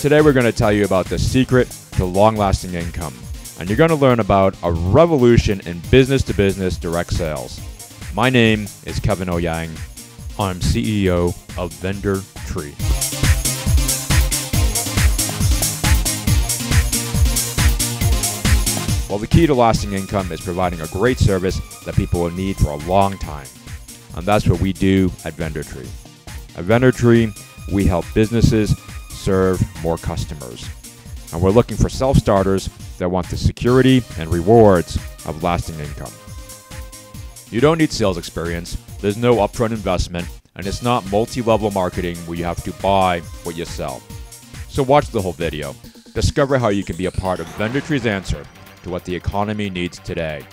Today we're going to tell you about the secret to long-lasting income. And you're going to learn about a revolution in business-to-business direct sales. My name is Kevin Oyang. I'm CEO of Vendor Tree. Well, the key to lasting income is providing a great service that people will need for a long time. And that's what we do at Vendor Tree. At Vendor Tree, we help businesses serve more customers. And we're looking for self-starters that want the security and rewards of lasting income. You don't need sales experience, there's no upfront investment, and it's not multi-level marketing where you have to buy what you sell. So watch the whole video. Discover how you can be a part of Vendor Tree's answer to what the economy needs today.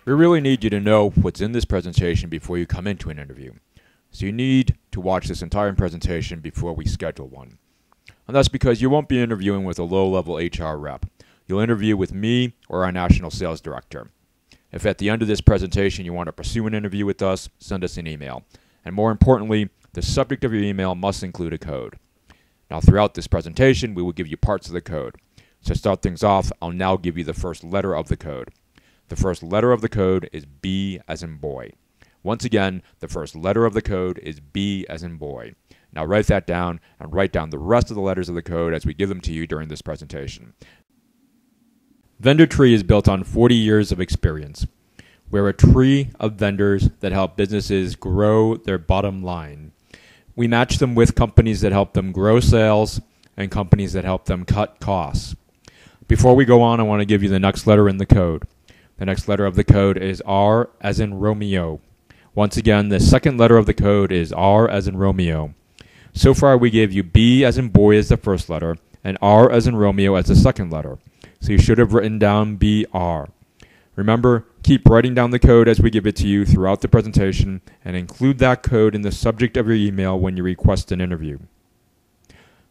We really need you to know what's in this presentation before you come into an interview. So you need to watch this entire presentation before we schedule one. And that's because you won't be interviewing with a low-level HR rep. You'll interview with me or our national sales director. If at the end of this presentation you want to pursue an interview with us, send us an email. And more importantly, the subject of your email must include a code. Now throughout this presentation, we will give you parts of the code. To start things off, I'll now give you the first letter of the code. The first letter of the code is B as in boy. Once again, the first letter of the code is B as in boy. Now write that down and write down the rest of the letters of the code as we give them to you during this presentation. Vendor Tree is built on 40 years of experience. We're a tree of vendors that help businesses grow their bottom line. We match them with companies that help them grow sales and companies that help them cut costs. Before we go on, I want to give you the next letter in the code. The next letter of the code is R as in Romeo. Once again, the second letter of the code is R as in Romeo. So far, we gave you B as in boy as the first letter and R as in Romeo as the second letter. So you should have written down BR. Remember, keep writing down the code as we give it to you throughout the presentation and include that code in the subject of your email when you request an interview.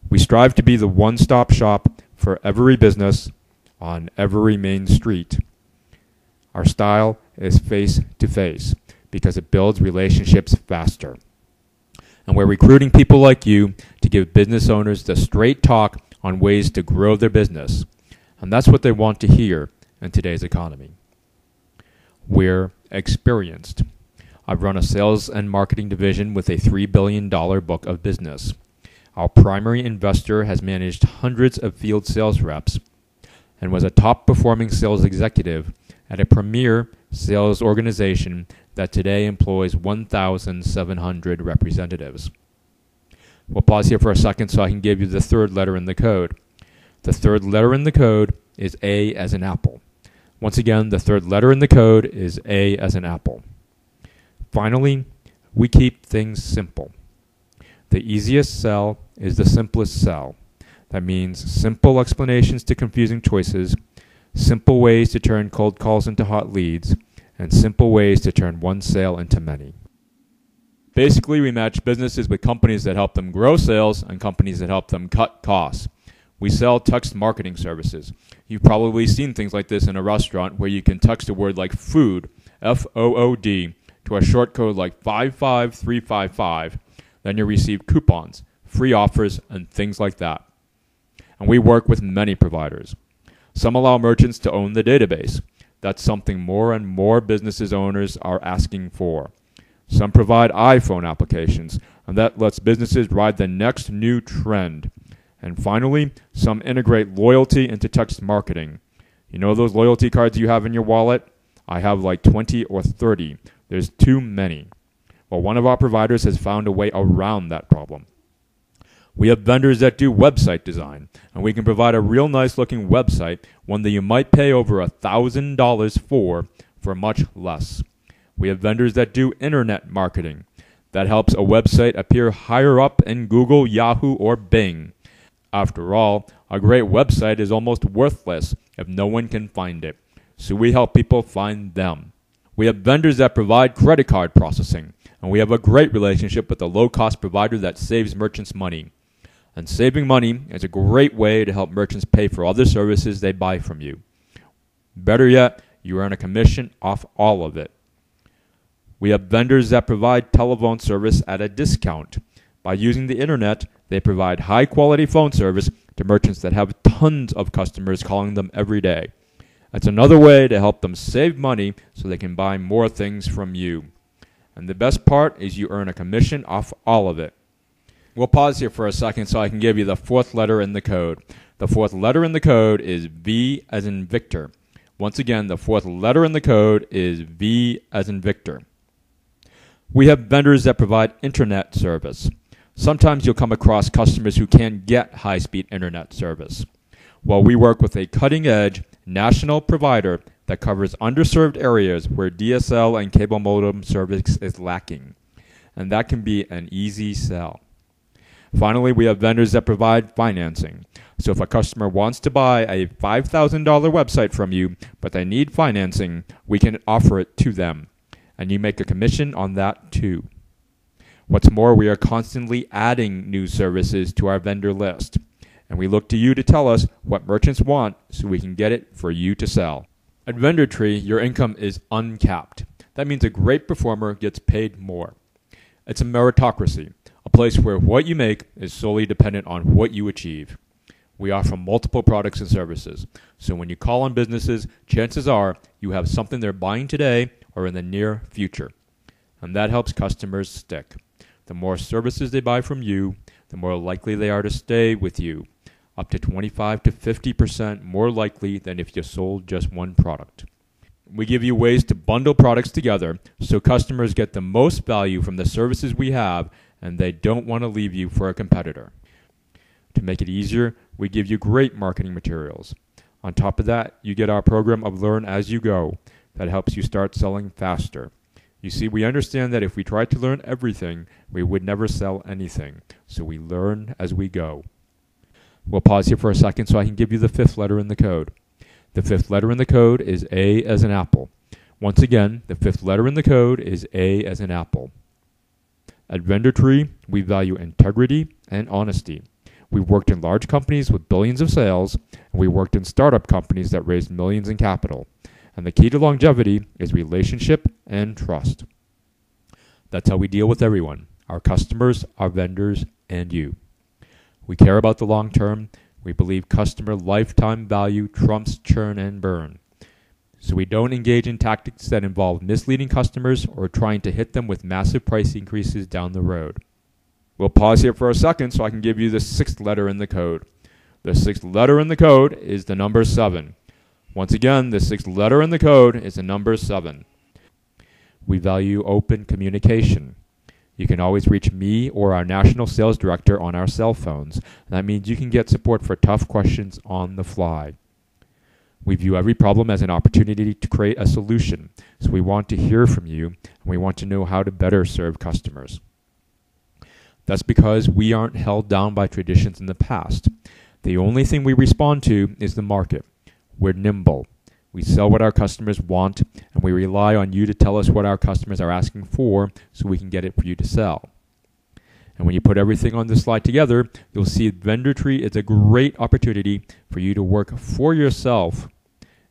We strive to be the one-stop shop for every business on every main street. Our style is face-to-face because it builds relationships faster. And we're recruiting people like you to give business owners the straight talk on ways to grow their business. And that's what they want to hear in today's economy. We're experienced. I've run a sales and marketing division with a $3 billion book of business. Our primary investor has managed hundreds of field sales reps and was a top-performing sales executive at a premier sales organization that today employs 1,700 representatives. We'll pause here for a second so I can give you the third letter in the code. The third letter in the code is A as in apple. Once again, the third letter in the code is A as in apple. Finally, we keep things simple. The easiest sell is the simplest sell. That means simple explanations to confusing choices, simple ways to turn cold calls into hot leads, and simple ways to turn one sale into many. Basically, we match businesses with companies that help them grow sales and companies that help them cut costs. We sell text marketing services. You've probably seen things like this in a restaurant where you can text a word like food, F-O-O-D, to a short code like 55355. Then you receive coupons, free offers, and things like that. And we work with many providers. Some allow merchants to own the database. That's something more and more businesses owners are asking for. Some provide iPhone applications, and that lets businesses ride the next new trend. And finally, some integrate loyalty into text marketing. You know those loyalty cards you have in your wallet? I have like 20 or 30. There's too many. Well, one of our providers has found a way around that problem. We have vendors that do website design, and we can provide a real nice looking website, one that you might pay over $1,000 for much less. We have vendors that do internet marketing. That helps a website appear higher up in Google, Yahoo, or Bing. After all, a great website is almost worthless if no one can find it. So we help people find them. We have vendors that provide credit card processing, and we have a great relationship with a low-cost provider that saves merchants money. And saving money is a great way to help merchants pay for other services they buy from you. Better yet, you earn a commission off all of it. We have vendors that provide telephone service at a discount. By using the internet, they provide high-quality phone service to merchants that have tons of customers calling them every day. That's another way to help them save money so they can buy more things from you. And the best part is you earn a commission off all of it. We'll pause here for a second so I can give you the fourth letter in the code. The fourth letter in the code is V as in Victor. Once again, the fourth letter in the code is V as in Victor. We have vendors that provide internet service. Sometimes you'll come across customers who can't get high-speed internet service. Well, we work with a cutting-edge national provider that covers underserved areas where DSL and cable modem service is lacking, and that can be an easy sell. Finally, we have vendors that provide financing. So if a customer wants to buy a $5,000 website from you, but they need financing, we can offer it to them, and you make a commission on that too. What's more, we are constantly adding new services to our vendor list, and we look to you to tell us what merchants want so we can get it for you to sell. At VendorTree, your income is uncapped. That means a great performer gets paid more. It's a meritocracy, a place where what you make is solely dependent on what you achieve. We offer multiple products and services, so when you call on businesses, chances are you have something they're buying today or in the near future, and that helps customers stick. The more services they buy from you, the more likely they are to stay with you, up to 25 to 50% more likely than if you sold just one product. We give you ways to bundle products together so customers get the most value from the services we have and they don't want to leave you for a competitor. To make it easier, we give you great marketing materials. On top of that, you get our program of Learn As You Go that helps you start selling faster. You see, we understand that if we tried to learn everything, we would never sell anything, so we learn as we go. We'll pause here for a second so I can give you the fifth letter in the code. The fifth letter in the code is A as in apple. Once again, the fifth letter in the code is A as in apple. At VendorTree, we value integrity and honesty. We've worked in large companies with billions of sales, and we worked in startup companies that raised millions in capital. And the key to longevity is relationship and trust. That's how we deal with everyone, our customers, our vendors, and you. We care about the long term. We believe customer lifetime value trumps churn and burn. So we don't engage in tactics that involve misleading customers or trying to hit them with massive price increases down the road. We'll pause here for a second so I can give you the sixth letter in the code. The sixth letter in the code is the number 7. Once again, the sixth letter in the code is the number 7. We value open communication. You can always reach me or our national sales director on our cell phones. That means you can get support for tough questions on the fly. We view every problem as an opportunity to create a solution, so we want to hear from you, and we want to know how to better serve customers. That's because we aren't held down by traditions in the past. The only thing we respond to is the market. We're nimble. We sell what our customers want, and we rely on you to tell us what our customers are asking for so we can get it for you to sell. And when you put everything on this slide together, you'll see VendorTree is a great opportunity for you to work for yourself,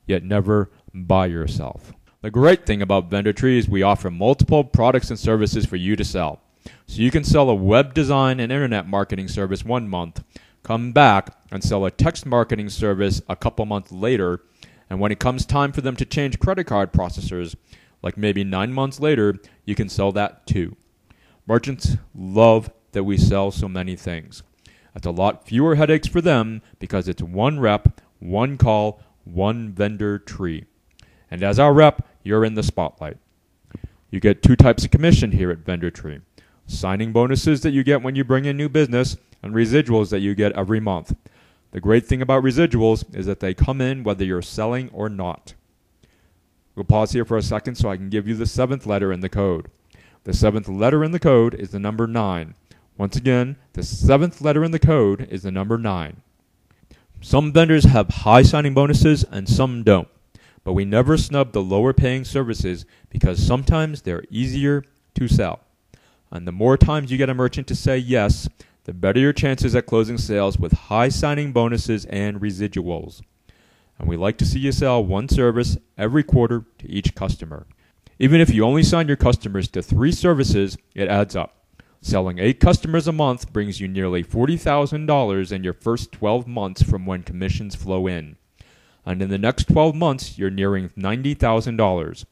yet never by yourself. The great thing about VendorTree is we offer multiple products and services for you to sell. So you can sell a web design and internet marketing service one month, come back and sell a text marketing service a couple months later, and when it comes time for them to change credit card processors, like maybe 9 months later, you can sell that too. Merchants love that we sell so many things. That's a lot fewer headaches for them because it's one rep, one call, one VendorTree. And as our rep, you're in the spotlight. You get 2 types of commission here at VendorTree. Signing bonuses that you get when you bring in new business and residuals that you get every month. The great thing about residuals is that they come in whether you're selling or not. We'll pause here for a second so I can give you the 7th letter in the code. The 7th letter in the code is the number 9. Once again, the 7th letter in the code is the number 9. Some vendors have high signing bonuses and some don't, but we never snub the lower paying services because sometimes they're easier to sell. And the more times you get a merchant to say yes, the better your chances at closing sales with high signing bonuses and residuals. And we like to see you sell one service every quarter to each customer. Even if you only sign your customers to 3 services, it adds up. Selling 8 customers a month brings you nearly $40,000 in your first 12 months from when commissions flow in. And in the next 12 months, you're nearing $90,000,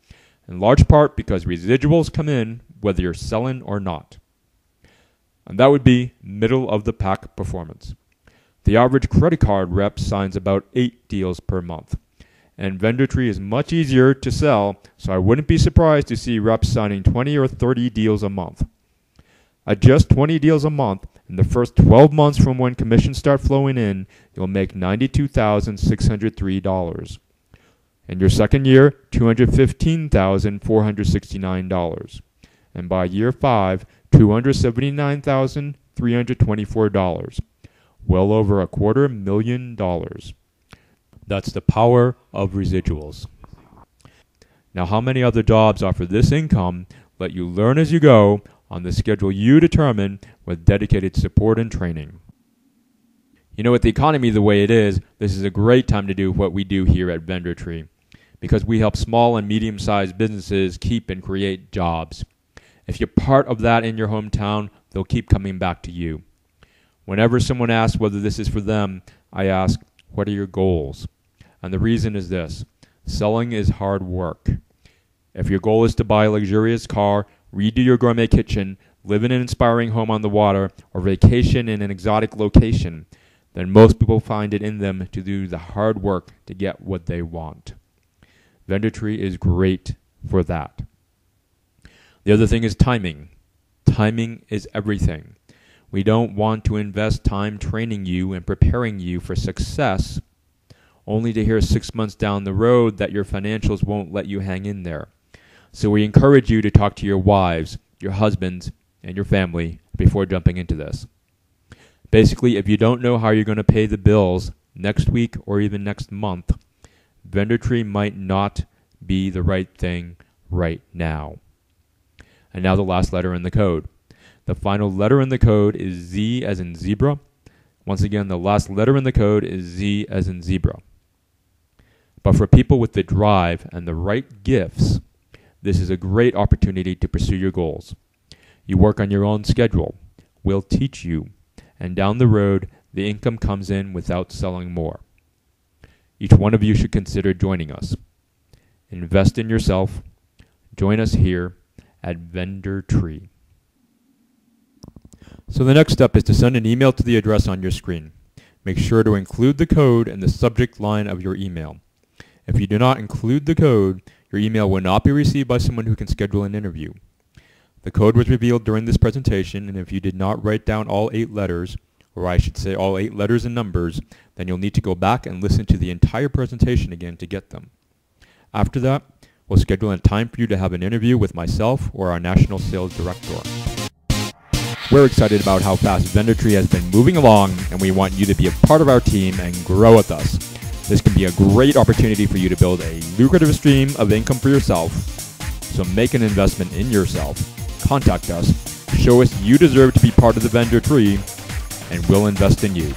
in large part because residuals come in whether you're selling or not. And that would be middle-of-the-pack performance. The average credit card rep signs about 8 deals per month. And VendorTree is much easier to sell, so I wouldn't be surprised to see reps signing 20 or 30 deals a month. At just 20 deals a month, in the first 12 months from when commissions start flowing in, you'll make $92,603. In your second year, $215,469. And by year 5, $279,324. Well over $250,000. That's the power of residuals. Now, how many other jobs offer this income? Let you learn as you go on the schedule you determine with dedicated support and training. You know, with the economy the way it is, this is a great time to do what we do here at VendorTree, because we help small and medium-sized businesses keep and create jobs. If you're part of that in your hometown, they'll keep coming back to you. Whenever someone asks whether this is for them, I ask, what are your goals? And the reason is this: selling is hard work. If your goal is to buy a luxurious car, redo your gourmet kitchen, live in an inspiring home on the water, or vacation in an exotic location, then most people find it in them to do the hard work to get what they want. VendorTree is great for that. The other thing is timing. Timing is everything. We don't want to invest time training you and preparing you for success, only to hear 6 months down the road that your financials won't let you hang in there. So we encourage you to talk to your wives, your husbands, and your family before jumping into this. Basically, if you don't know how you're going to pay the bills next week or even next month, VendorTree might not be the right thing right now. And now the last letter in the code. The final letter in the code is Z as in zebra. Once again, the last letter in the code is Z as in zebra. But for people with the drive and the right gifts, this is a great opportunity to pursue your goals. You work on your own schedule. We'll teach you. And down the road, the income comes in without selling more. Each one of you should consider joining us. Invest in yourself. Join us here at VendorTree. So the next step is to send an email to the address on your screen. Make sure to include the code in the subject line of your email. If you do not include the code, your email will not be received by someone who can schedule an interview. The code was revealed during this presentation, and if you did not write down all 8 letters, or I should say all 8 letters and numbers, then you'll need to go back and listen to the entire presentation again to get them. After that, we'll schedule a time for you to have an interview with myself or our National Sales Director. We're excited about how fast VendorTree has been moving along, and we want you to be a part of our team and grow with us. This can be a great opportunity for you to build a lucrative stream of income for yourself. So make an investment in yourself. Contact us. Show us you deserve to be part of the VendorTree, and we'll invest in you.